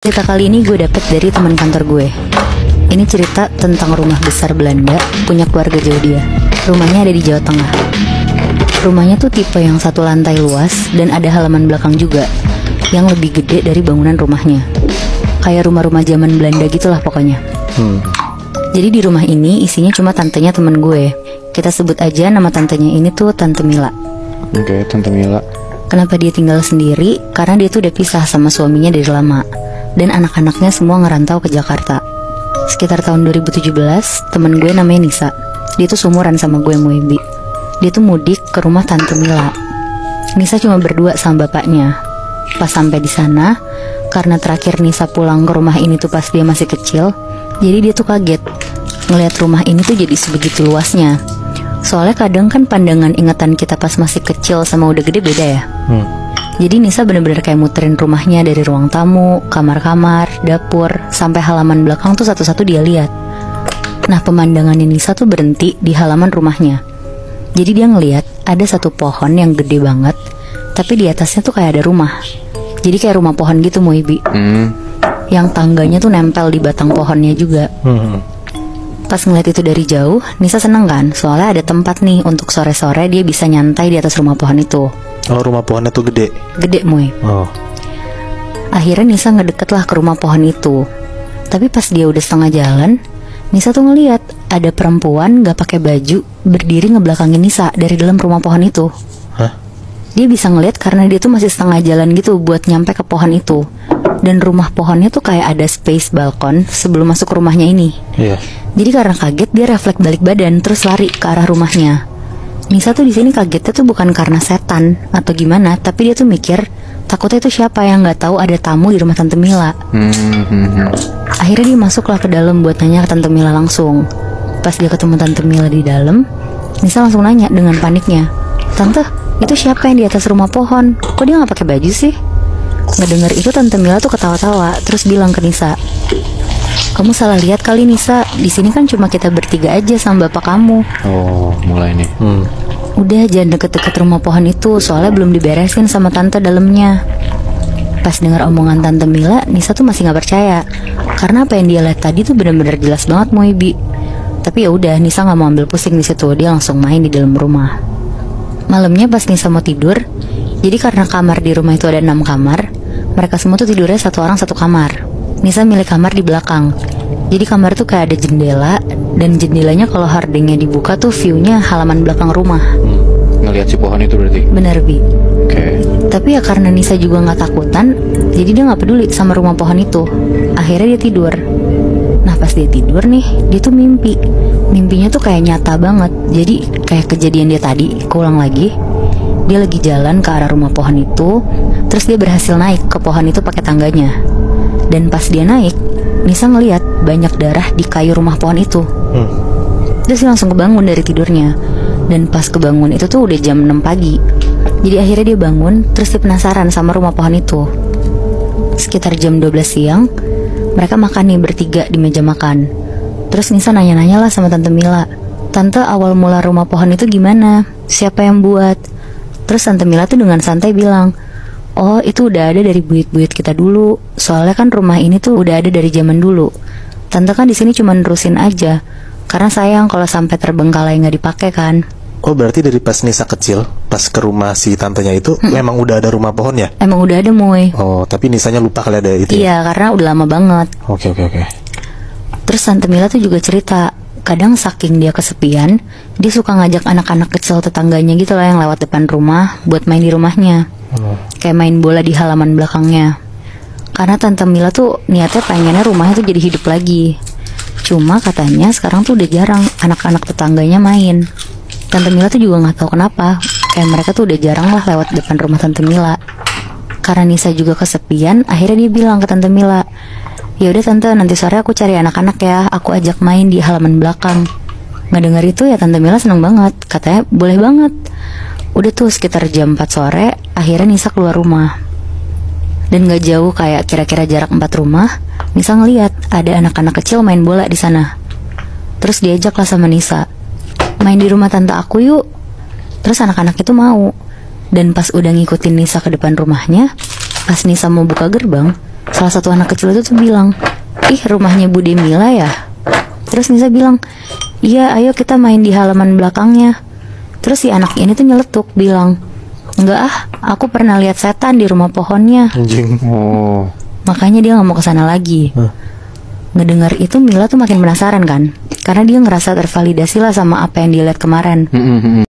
Cerita kali ini gue dapet dari teman kantor gue. Ini cerita tentang rumah besar Belanda punya keluarga jauh dia. Rumahnya ada di Jawa Tengah. Rumahnya tuh tipe yang satu lantai luas dan ada halaman belakang juga yang lebih gede dari bangunan rumahnya. Kayak rumah-rumah zaman Belanda gitulah pokoknya. Jadi di rumah ini isinya cuma tantenya temen gue. Kita sebut aja nama tantenya ini tuh Tante Mila. Oke, Tante Mila. Kenapa dia tinggal sendiri? Karena dia tuh udah pisah sama suaminya dari lama. Dan anak-anaknya semua ngerantau ke Jakarta. Sekitar tahun 2017, temen gue namanya Nisa. Dia tuh seumuran sama gue, Muebi. Dia tuh mudik ke rumah Tante Mila. Nisa cuma berdua sama bapaknya. Pas sampai di sana, karena terakhir Nisa pulang ke rumah ini tuh pas dia masih kecil, jadi dia tuh kaget ngelihat rumah ini tuh jadi sebegitu luasnya. Soalnya kadang kan pandangan ingatan kita pas masih kecil sama udah gede beda ya. Jadi Nisa bener-bener kayak muterin rumahnya dari ruang tamu, kamar-kamar, dapur, sampai halaman belakang tuh satu-satu dia lihat. Nah, pemandangannya Nisa tuh berhenti di halaman rumahnya. Jadi dia ngelihat ada satu pohon yang gede banget, tapi di atasnya tuh kayak ada rumah. Jadi kayak rumah pohon gitu, Muibi. Yang tangganya tuh nempel di batang pohonnya juga. Pas ngeliat itu dari jauh, Nisa seneng kan, soalnya ada tempat nih untuk sore-sore dia bisa nyantai di atas rumah pohon itu. Oh, rumah pohonnya tuh gede? Gede, Mui. Oh. Akhirnya Nisa ngedeket lah ke rumah pohon itu. Tapi pas dia udah setengah jalan, Nisa tuh ngeliat ada perempuan gak pakai baju berdiri ngebelakangin Nisa dari dalam rumah pohon itu. Hah? Dia bisa ngeliat karena dia tuh masih setengah jalan gitu buat nyampe ke pohon itu. Dan rumah pohonnya tuh kayak ada space balkon sebelum masuk ke rumahnya ini. Iya. Jadi karena kaget dia refleks balik badan terus lari ke arah rumahnya. Nisa tuh di sini kagetnya tuh bukan karena setan atau gimana, tapi dia tuh mikir takutnya itu siapa yang nggak tahu ada tamu di rumah Tante Mila. Akhirnya dia masuklah ke dalam buat nanya ke Tante Mila langsung. Pas dia ketemu Tante Mila di dalam, Nisa langsung nanya dengan paniknya, "Tante, itu siapa yang di atas rumah pohon? Kok dia nggak pakai baju sih?" Ngedenger itu Tante Mila tuh ketawa-tawa terus bilang ke Nisa, "Kamu salah lihat kali Nisa, di sini kan cuma kita bertiga aja sama bapak kamu." Oh, mulai nih. Udah jangan deket-deket rumah pohon itu, soalnya belum diberesin sama tante dalamnya. Pas dengar omongan Tante Mila, Nisa tuh masih nggak percaya karena apa yang dia lihat tadi tuh benar-benar jelas banget, Moibi. Tapi ya udah, Nisa nggak mau ambil pusing di situ, dia langsung main di dalam rumah. Malamnya pas Nisa mau tidur, jadi karena kamar di rumah itu ada 6 kamar, mereka semua tuh tidurnya satu orang satu kamar. Nisa milih kamar di belakang. Jadi kamar tuh kayak ada jendela, dan jendelanya kalau hardingnya dibuka tuh view-nya halaman belakang rumah. Ngelihat si pohon itu berarti? Bener, Bi. Oke. Tapi ya karena Nisa juga gak takutan, jadi dia gak peduli sama rumah pohon itu. Akhirnya dia tidur. Nah pas dia tidur nih, dia tuh mimpi. Mimpinya tuh kayak nyata banget. Jadi kayak kejadian dia tadi, keulang lagi. Dia lagi jalan ke arah rumah pohon itu, terus dia berhasil naik ke pohon itu pakai tangganya. Dan pas dia naik, Nisa ngeliat banyak darah di kayu rumah pohon itu. Terus dia langsung kebangun dari tidurnya. Dan pas kebangun itu tuh udah jam 6 pagi. Jadi akhirnya dia bangun, terus dia penasaran sama rumah pohon itu. Sekitar jam 12 siang, mereka makan nih bertiga di meja makan. Terus Nisa nanya-nanya lah sama Tante Mila, "Tante, awal mula rumah pohon itu gimana? Siapa yang buat?" Terus Tante Mila tuh dengan santai bilang, "Oh, itu udah ada dari buyut-buyut kita dulu. Soalnya kan rumah ini tuh udah ada dari zaman dulu. Tante kan di sini cuma nerusin aja, karena sayang kalau sampai terbengkalai nggak dipakai kan." Oh, berarti dari pas Nisa kecil, pas ke rumah si tantenya itu, memang udah ada rumah pohon ya? Emang udah ada, Moy. Oh, tapi Nisanya lupa kali ada itu ya? Iya, karena udah lama banget. Oke. Terus Tante Mila tuh juga cerita, kadang saking dia kesepian, dia suka ngajak anak-anak kecil tetangganya gitu lah yang lewat depan rumah buat main di rumahnya. Kayak main bola di halaman belakangnya. Karena Tante Mila tuh niatnya pengennya rumahnya tuh jadi hidup lagi. Cuma katanya sekarang tuh udah jarang anak-anak tetangganya main. Tante Mila tuh juga gak tahu kenapa, kayak mereka tuh udah jarang lah lewat depan rumah Tante Mila. Karena Nisa juga kesepian, akhirnya dia bilang ke Tante Mila, "Ya udah Tante, nanti sore aku cari anak-anak ya, aku ajak main di halaman belakang." Ngedenger itu ya Tante Mila seneng banget, katanya boleh banget. Udah tuh sekitar jam 4 sore, akhirnya Nisa keluar rumah. Dan gak jauh kayak kira-kira jarak 4 rumah, Nisa ngeliat ada anak-anak kecil main bola di sana. Terus diajak lah sama Nisa, "Main di rumah tante aku yuk." Terus anak-anak itu mau. Dan pas udah ngikutin Nisa ke depan rumahnya, pas Nisa mau buka gerbang, salah satu anak kecil itu tuh bilang, ih rumahnya Bude Mila ya. Terus Nisa bilang, iya ayo kita main di halaman belakangnya. Terus si anak ini tuh nyeletuk bilang, enggak ah, aku pernah lihat setan di rumah pohonnya. Anjing. Oh. Makanya dia gak mau kesana lagi. Ngedengar itu Mila tuh makin penasaran kan, karena dia ngerasa tervalidasi lah sama apa yang dia lihat kemarin.